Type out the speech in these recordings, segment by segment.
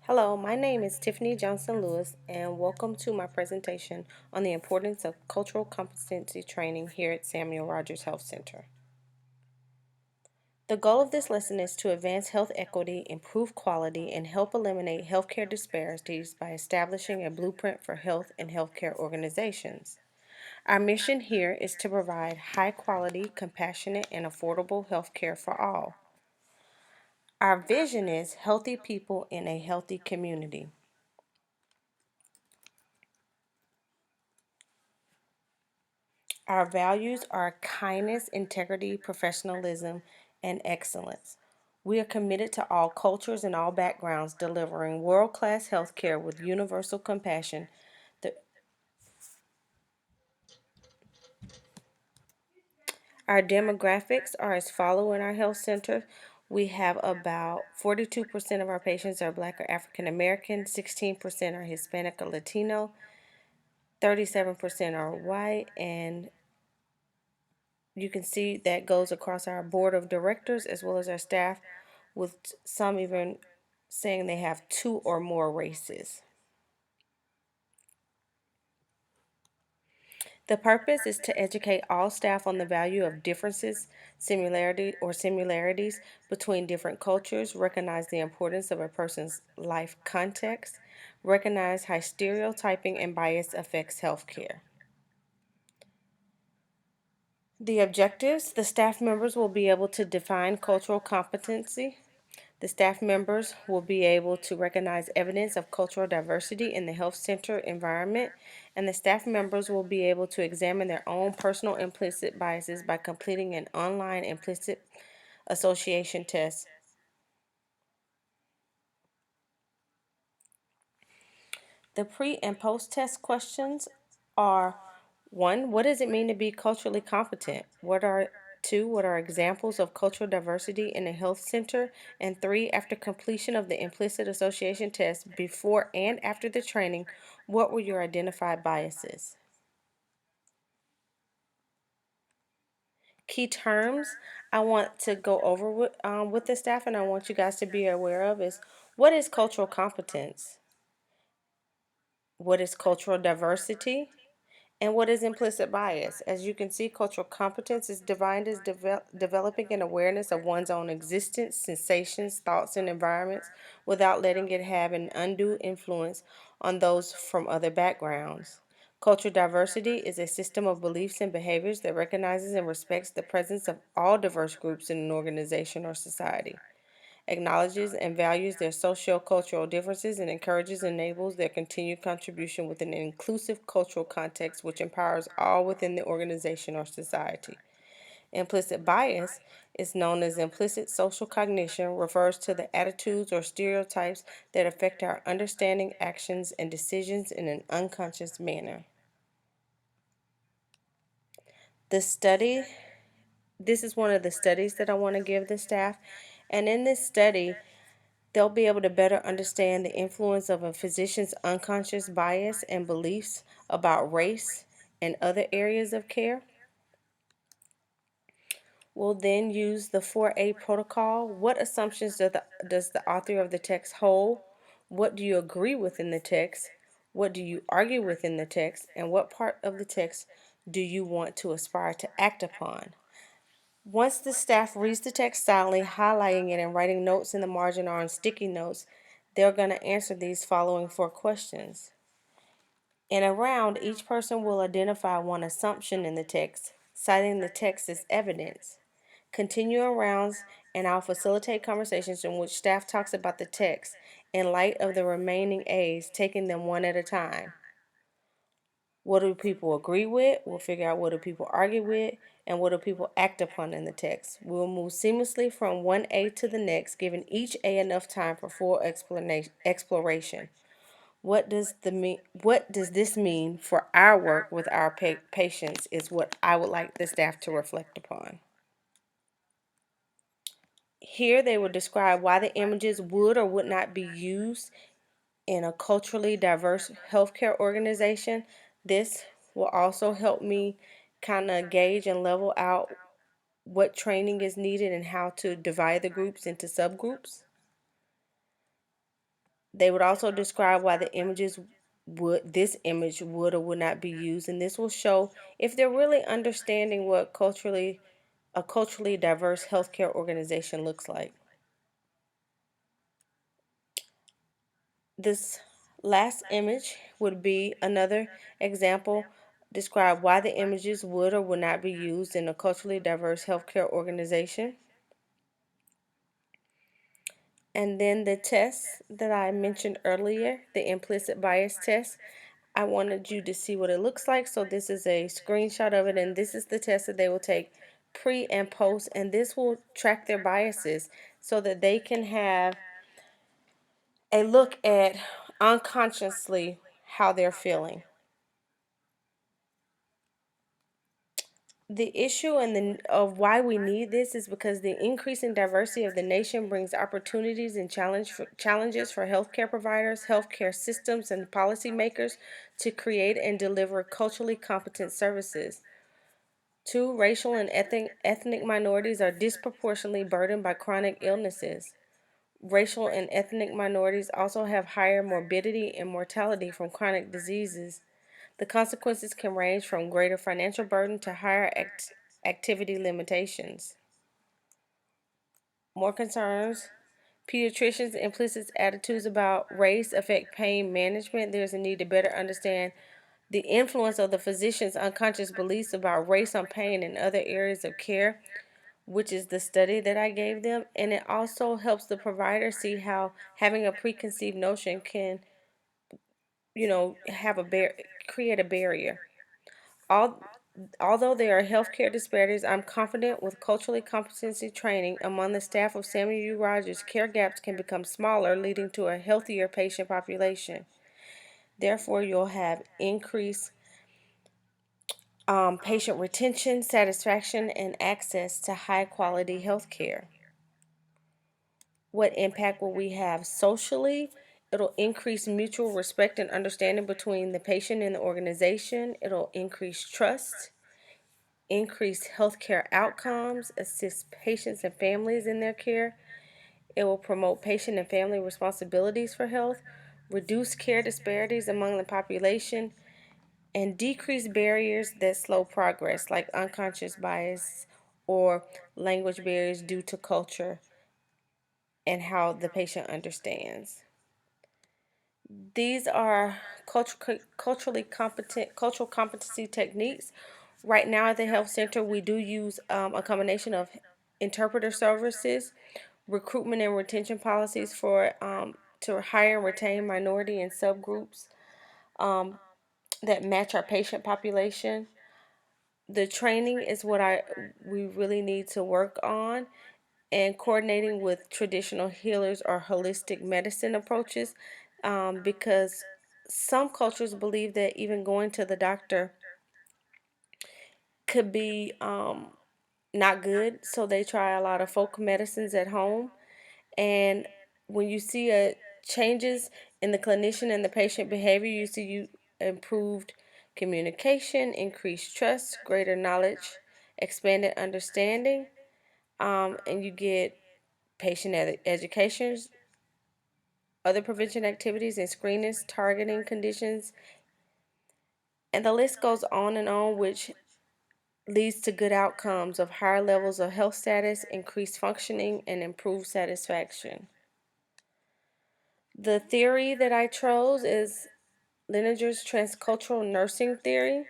Hello, my name is Tiffany Johnson Lewis, and welcome to my presentation on the importance of cultural competency training here at Samuel Rogers Health Center. The goal of this lesson is to advance health equity, improve quality, and help eliminate healthcare disparities by establishing a blueprint for health and healthcare organizations. Our mission here is to provide high quality, compassionate, and affordable healthcare for all. Our vision is healthy people in a healthy community. Our values are kindness, integrity, professionalism, and excellence. We are committed to all cultures and all backgrounds, delivering world-class healthcare with universal compassion. The- our demographics are as follow in our health center. We have about 42% of our patients are Black or African American, 16% are Hispanic or Latino, 37% are white, and you can see that goes across our board of directors as well as our staff, with some even saying they have two or more races. The purpose is to educate all staff on the value of differences, similarities between different cultures, recognize the importance of a person's life context, recognize how stereotyping and bias affects healthcare. The objectives: the staff members will be able to define cultural competency. The staff members will be able to recognize evidence of cultural diversity in the health center environment, and the staff members will be able to examine their own personal implicit biases by completing an online implicit association test. The pre and post test questions are: one, what does it mean to be culturally competent? What are examples of cultural diversity in a health center? And three, after completion of the implicit association test, before and after the training, what were your identified biases? Key terms I want to go over with the staff, and I want you guys to be aware of is: what is cultural competence? What is cultural diversity? And what is implicit bias? As you can see, cultural competence is defined as developing an awareness of one's own existence, sensations, thoughts, and environments without letting it have an undue influence on those from other backgrounds. Cultural diversity is a system of beliefs and behaviors that recognizes and respects the presence of all diverse groups in an organization or society, acknowledges and values their socio-cultural differences, and encourages and enables their continued contribution within an inclusive cultural context which empowers all within the organization or society. Implicit bias is known as implicit social cognition, refers to the attitudes or stereotypes that affect our understanding, actions, and decisions in an unconscious manner. The study, this is one of the studies that I want to give the staff, and in this study, they'll be able to better understand the influence of a physician's unconscious bias and beliefs about race and other areas of care. We'll then use the 4A protocol. What assumptions does the author of the text hold? What do you agree with in the text? What do you argue with in the text? And what part of the text do you want to aspire to act upon? Once the staff reads the text silently, highlighting it and writing notes in the margin or on sticky notes, they're going to answer these following four questions. In a round, each person will identify one assumption in the text, citing the text as evidence. Continuing rounds, and I'll facilitate conversations in which staff talks about the text in light of the remaining A's, taking them one at a time. What do people agree with? We'll figure out what do people argue with, and what do people act upon in the text. We'll move seamlessly from one A to the next, giving each A enough time for full exploration. What does this mean for our work with our patients is what I would like the staff to reflect upon. Here they will describe why the images would or would not be used in a culturally diverse healthcare organization. This will also help me kind of gauge and level out what training is needed and how to divide the groups into subgroups. They would also describe why this image would or would not be used, and this will show if they're really understanding what a culturally diverse healthcare organization looks like. This last image would be another example. Describe why the images would or would not be used in a culturally diverse healthcare organization. And then the test that I mentioned earlier, the implicit bias test, I wanted you to see what it looks like. So this is a screenshot of it, and this is the test that they will take pre and post, and this will track their biases so that they can have a look at unconsciously how they're feeling. The issue of why we need this is because the increasing diversity of the nation brings opportunities and challenges for healthcare providers, healthcare systems, and policymakers to create and deliver culturally competent services. Two, racial and ethnic minorities are disproportionately burdened by chronic illnesses. Racial and ethnic minorities also have higher morbidity and mortality from chronic diseases. The consequences can range from greater financial burden to higher activity limitations. More concerns. Pediatricians' implicit attitudes about race affect pain management. There's a need to better understand the influence of the physician's unconscious beliefs about race on pain in other areas of care, which is the study that I gave them. And it also helps the provider see how having a preconceived notion can, have create a barrier. All, Although there are healthcare disparities, I'm confident with culturally competency training among the staff of Samuel U. Rogers, care gaps can become smaller, leading to a healthier patient population. Therefore, you'll have increased patient retention, satisfaction, and access to high quality health care. What impact will we have socially? It'll increase mutual respect and understanding between the patient and the organization. It'll increase trust, increase healthcare outcomes, assist patients and families in their care. It will promote patient and family responsibilities for health, reduce care disparities among the population, and decrease barriers that slow progress, like unconscious bias or language barriers due to culture and how the patient understands. These are cultural competency techniques. Right now at the health center, we do use a combination of interpreter services, recruitment and retention policies for to hire and retain minority and subgroups um, that match our patient population. The training is what we really need to work on, and coordinating with traditional healers or holistic medicine approaches, because some cultures believe that even going to the doctor could be not good, so they try a lot of folk medicines at home. And when you see changes in the clinician and the patient behavior, you see improved communication, increased trust, greater knowledge, expanded understanding, and you get patient education, other prevention activities and screenings, targeting conditions, and the list goes on, which leads to good outcomes of higher levels of health status, increased functioning, and improved satisfaction. The theory that I chose is Lineage's transcultural nursing theory.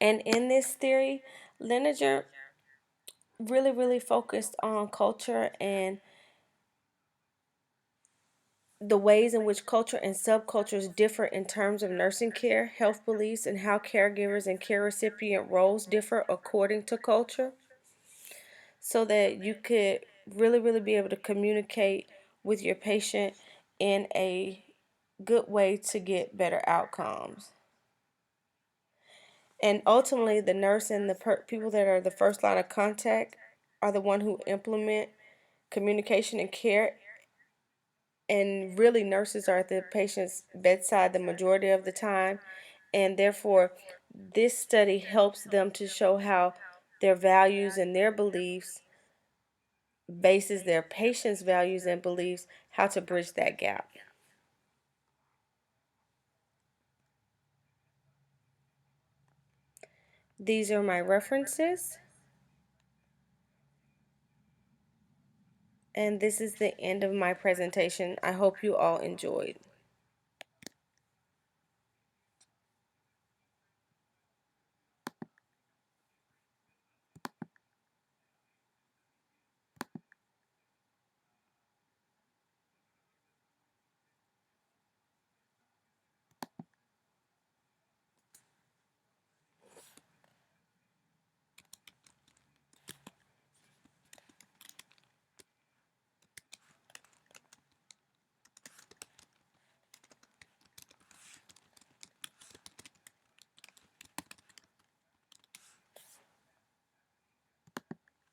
And in this theory, Lineage really, really focused on culture and the ways in which culture and subcultures differ in terms of nursing care, health beliefs, and how caregivers and care recipient roles differ according to culture, so that you could really, really be able to communicate with your patient in a good way to get better outcomes. And ultimately, the nurse and the people that are the first line of contact are the one who implement communication and care. And really, nurses are at the patient's bedside the majority of the time. And therefore, this study helps them to show how their values and their beliefs bases their patients' values and beliefs, how to bridge that gap. These are my references, and this is the end of my presentation. I hope you all enjoyed.